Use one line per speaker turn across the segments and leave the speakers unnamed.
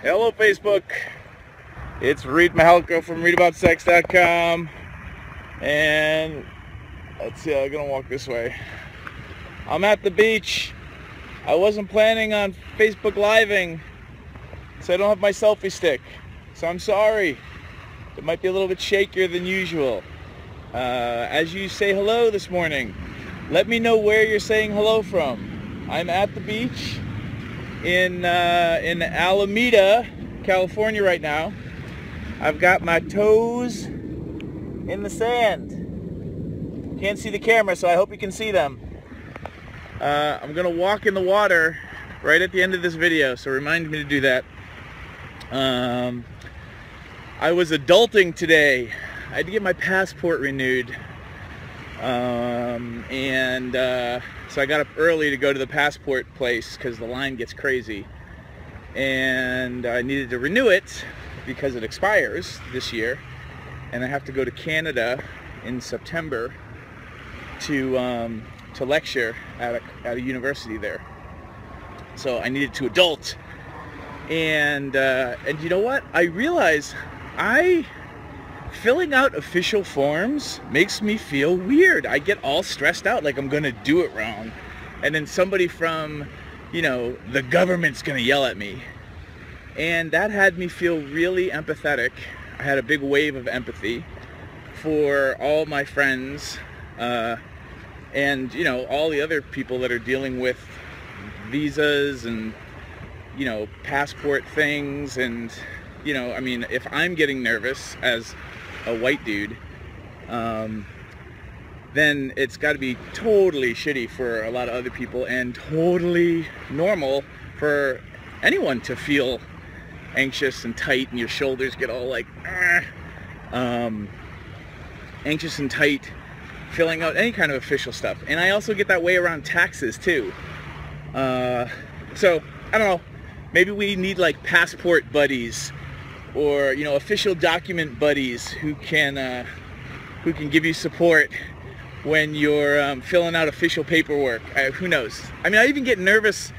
Hello Facebook, it's Reid from readaboutsex.com, and let's see, I'm gonna walk this way. I'm at the beach. I wasn't planning on Facebook living, so I don't have my selfie stick, so I'm sorry. It might be a little bit shakier than usual. As you say hello this morning, let me know where you're saying hello from. I'm at the beach in Alameda, California right now. I've got my toes in the sand. Can't see the camera, so I hope you can see them. I'm gonna walk in the water right at the end of this video, so remind me to do that. I was adulting today. I had to get my passport renewed, so I got up early to go to the passport place because the line gets crazy, and I needed to renew it because it expires this year, and I have to go to Canada in September to lecture at a university there. So I needed to adult, and you know what? I realize filling out official forms makes me feel weird. I get all stressed out like I'm gonna do it wrong, and then somebody from, the government's gonna yell at me, and that had me feel really empathetic. I had a big wave of empathy for all my friends and all the other people that are dealing with visas and passport things, and I mean, if I'm getting nervous as a white dude, then it's got to be totally shitty for a lot of other people, and totally normal for anyone to feel anxious and tight, and your shoulders get all like anxious and tight filling out any kind of official stuff. And I also get that way around taxes too. So I don't know, maybe we need like passport buddies, or official document buddies who can give you support when you're filling out official paperwork. Who knows? I mean, I even get nervous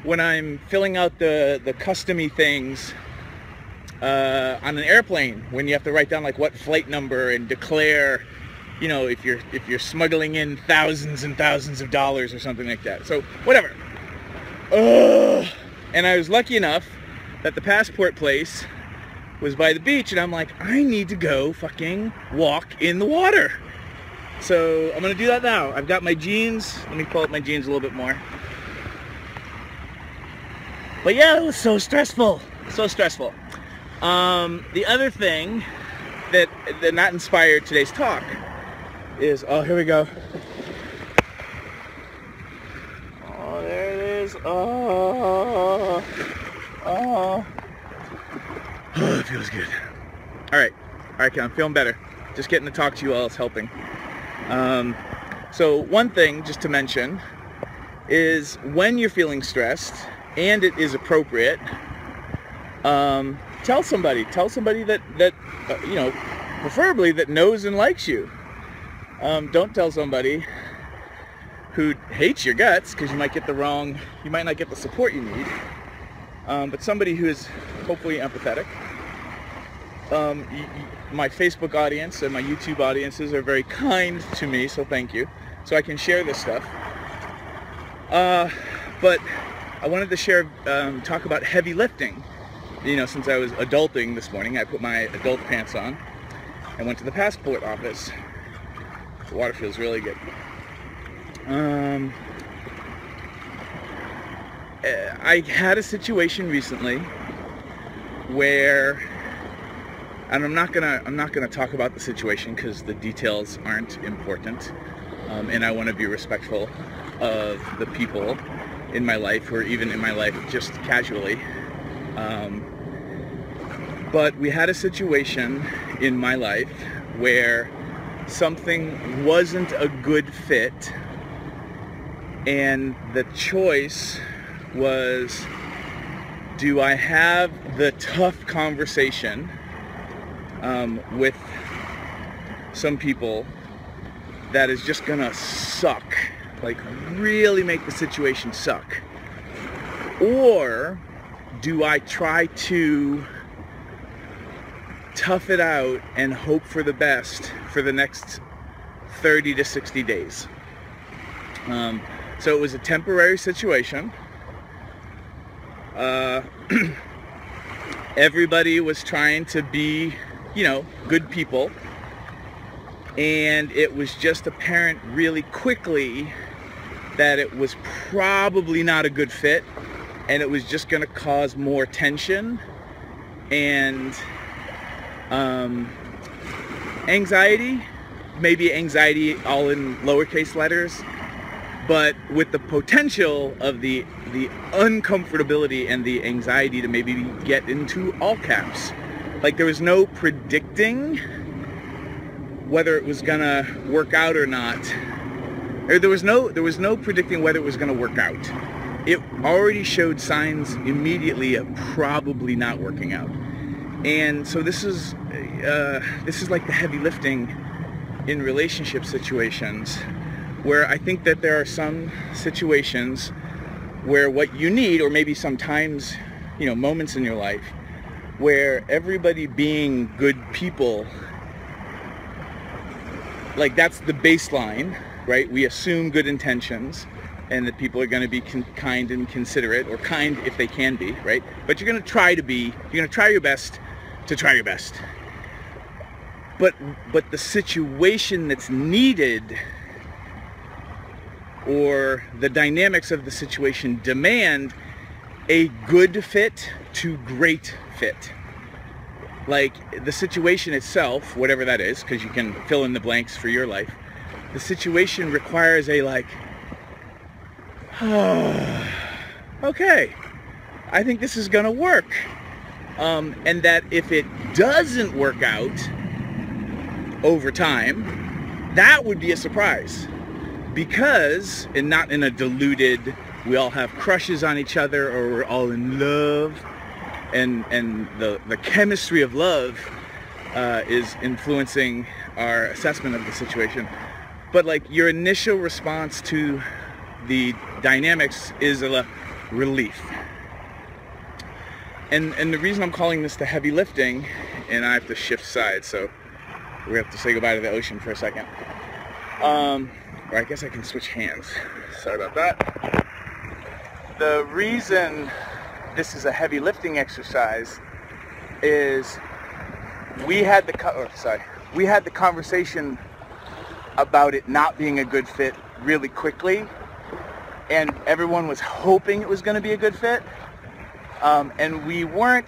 when I'm filling out the custom-y things on an airplane, when you have to write down like what flight number and declare, if you're smuggling in thousands and thousands of dollars or something like that. So whatever. And I was lucky enough that the passport place was by the beach, and I'm like, I need to go fucking walk in the water. So I'm gonna do that now. I've got my jeans. Let me pull up my jeans a little bit more. But yeah, it was so stressful. So stressful. The other thing that not inspired today's talk is, oh, here we go. Oh, there it is. Oh, it feels good. All right, I'm feeling better. Just getting to talk to you all is helping. So one thing just to mention is, when you're feeling stressed and it is appropriate, tell somebody that preferably that knows and likes you. Don't tell somebody who hates your guts, because you might not get the support you need. But somebody who is hopefully empathetic. My Facebook audience and my YouTube audiences are very kind to me, so thank you. So I can share this stuff. But I wanted to talk about heavy lifting. Since I was adulting this morning, I put my adult pants on and went to the passport office. The water feels really good. I had a situation recently where, and I'm not gonna talk about the situation because the details aren't important, and I want to be respectful of the people in my life, who are even in my life just casually. But we had a situation in my life where something wasn't a good fit, and the choice was, do I have the tough conversation with some people that is just gonna suck, like really make the situation suck, or do I try to tough it out and hope for the best for the next 30 to 60 days? So it was a temporary situation. Everybody was trying to be, good people. And it was just apparent really quickly that it was probably not a good fit, and it was just going to cause more tension and anxiety, maybe anxiety all in lowercase letters, but with the potential of the uncomfortability and the anxiety to maybe get into all caps. Like, there was no predicting whether it was gonna work out or not. Or there was no predicting whether it was gonna work out. It already showed signs immediately of probably not working out. And so this is like the heavy lifting in relationship situations, where I think that there are some situations where what you need, or maybe sometimes, moments in your life, where everybody being good people, like, that's the baseline, right? We assume good intentions and that people are going to be kind and considerate, or kind if they can be, right? But you're going to try your best to try your best. But the situation that's needed, or the dynamics of the situation, demand a good fit to great fit. Like, the situation itself, whatever that is, because you can fill in the blanks for your life, the situation requires a, like, okay, I think this is gonna work. And that if it doesn't work out over time, that would be a surprise. Because, and not in a diluted, we all have crushes on each other, or we're all in love, and the chemistry of love is influencing our assessment of the situation. But, like, your initial response to the dynamics is a relief. And the reason I'm calling this the heavy lifting, and I have to shift sides, so we have to say goodbye to the ocean for a second. Or I guess I can switch hands. Sorry about that. The reason this is a heavy lifting exercise is we had the conversation about it not being a good fit really quickly, and everyone was hoping it was going to be a good fit, and we weren't,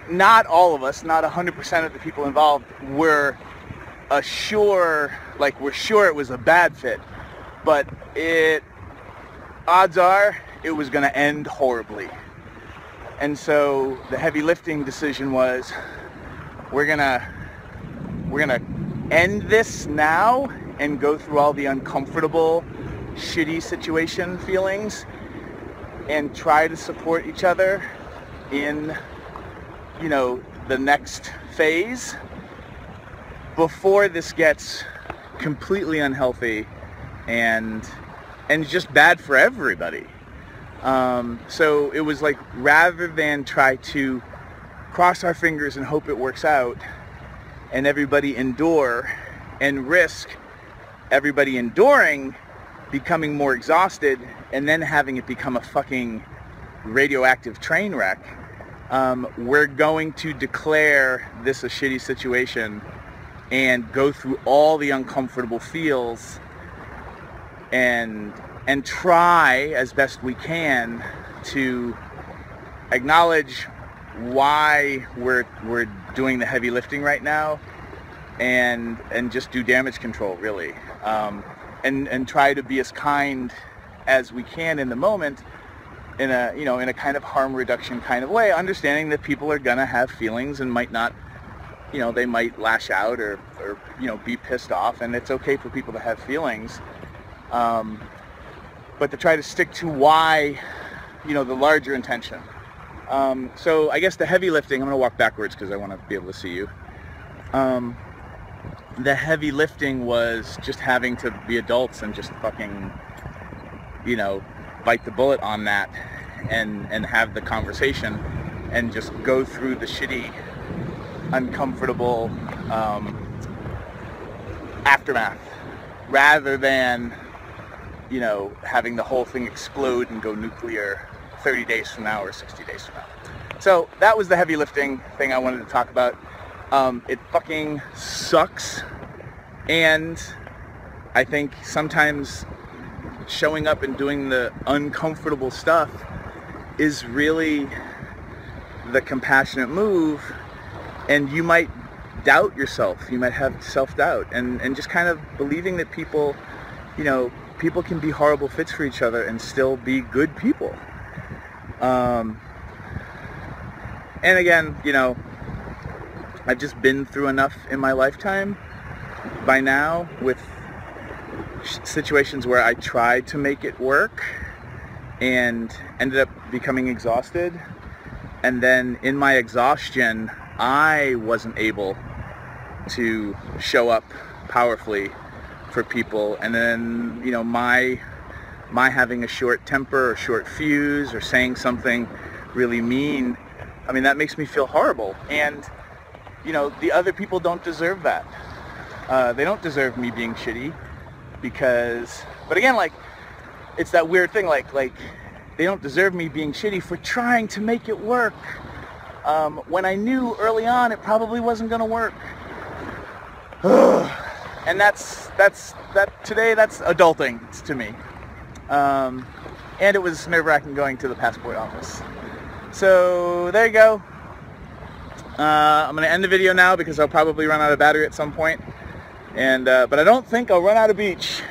not all of us, not 100% of the people involved were sure it was a bad fit, but odds are it was going to end horribly. And so the heavy lifting decision was, we're gonna end this now and go through all the uncomfortable, shitty situation feelings and try to support each other in, the next phase, before this gets completely unhealthy and just bad for everybody. So it was like, rather than try to cross our fingers and hope it works out and everybody endure and risk everybody enduring becoming more exhausted and then having it become a fucking radioactive train wreck, we're going to declare this a shitty situation and go through all the uncomfortable feels and try as best we can to acknowledge why we're doing the heavy lifting right now, and just do damage control, really, and try to be as kind as we can in the moment, in a kind of harm reduction kind of way, understanding that people are gonna have feelings and might not, they might lash out or be pissed off, and it's okay for people to have feelings, but to try to stick to why, the larger intention. So I guess the heavy lifting, I'm going to walk backwards because I want to be able to see you. The heavy lifting was just having to be adults and just fucking, bite the bullet on that and have the conversation and just go through the shitty, uncomfortable aftermath, rather than, you know, having the whole thing explode and go nuclear 30 days from now or 60 days from now. So that was the heavy lifting thing I wanted to talk about. It fucking sucks, and I think sometimes showing up and doing the uncomfortable stuff is really the compassionate move, and you might doubt yourself, you might have self-doubt, and just kind of believing that people, you know, people can be horrible fits for each other and still be good people. And again, you know, I've just been through enough in my lifetime by now with situations where I tried to make it work and ended up becoming exhausted, and then in my exhaustion I wasn't able to show up powerfully for people, and then, you know, my having a short temper or short fuse or saying something really mean, I mean, that makes me feel horrible. And, you know, the other people don't deserve that. They don't deserve me being shitty, because, but again, like, it's that weird thing, like they don't deserve me being shitty for trying to make it work, when I knew early on it probably wasn't going to work. And that's today, that's adulting to me. And it was nerve-wracking going to the passport office. So there you go. I'm going to end the video now because I'll probably run out of battery at some point. And but I don't think I'll run out of beach.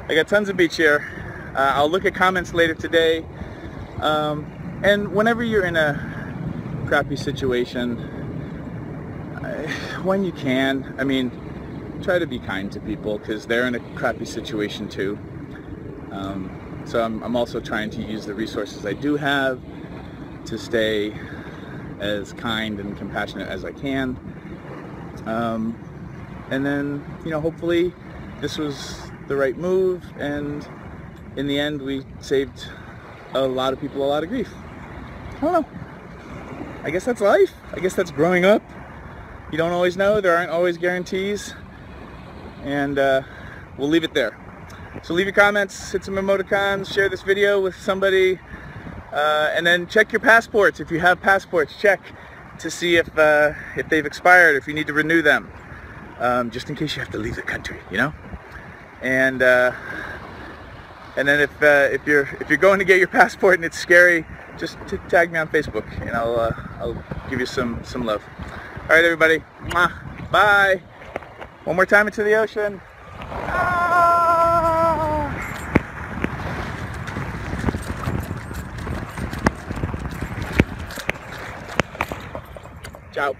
I got tons of beach here. I'll look at comments later today. And whenever you're in a crappy situation, when you can, I mean, try to be kind to people, because they're in a crappy situation too. So I'm also trying to use the resources I do have to stay as kind and compassionate as I can. And then, you know, hopefully this was the right move, and in the end we saved a lot of people a lot of grief. I don't know. I guess that's life. I guess that's growing up. You don't always know. There aren't always guarantees. And we'll leave it there. So leave your comments, hit some emoticons, share this video with somebody, and then check your passports. If you have passports, check to see if they've expired, if you need to renew them, just in case you have to leave the country, you know. And then if you're going to get your passport and it's scary, just tag me on Facebook, and I'll give you some love. All right, everybody. Mwah. Bye. One more time into the ocean. Ciao.